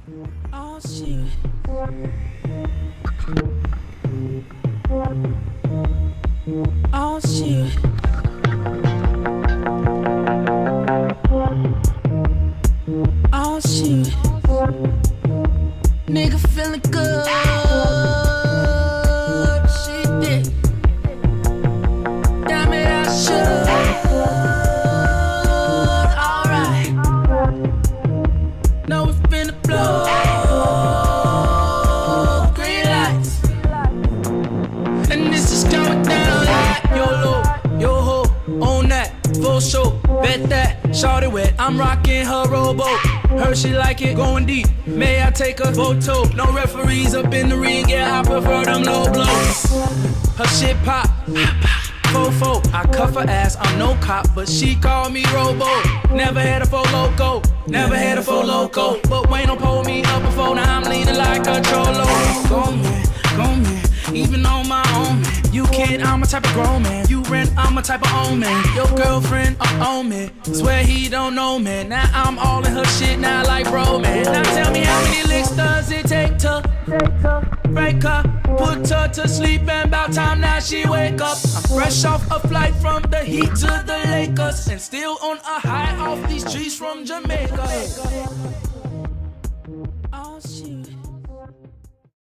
Oh shit. Oh shit. Oh shit. Nigga feeling good. She did. Damn it, I should. Alright. Know we finna blow. Green lights. And this is going down like YOLO, yo-ho, on that, full show, bet that, shawty wet, I'm rocking her rowboat. Heard she like it, going deep, may I take a photo? No referees up in the ring, yeah, I prefer them low blows. Her shit pop, fofo, I cuff her ass, I'm no cop, but she call me Robo. Never had a faux loco, never had a faux loco, but Wayne don't pull me up before, now I'm leaning like a cholo. Go man, even on my own man. You kid, I'm a type of grown man. You rent, I'm a type of own man. Your girlfriend on me, swear he don't know me. Now I'm all in her shit now like bro man. Now tell me how many licks does it take to break her, put her to sleep, and about time now she wake up. I'm fresh off a flight from the Heat to the Lakers, and still on a high off these trees from Jamaica.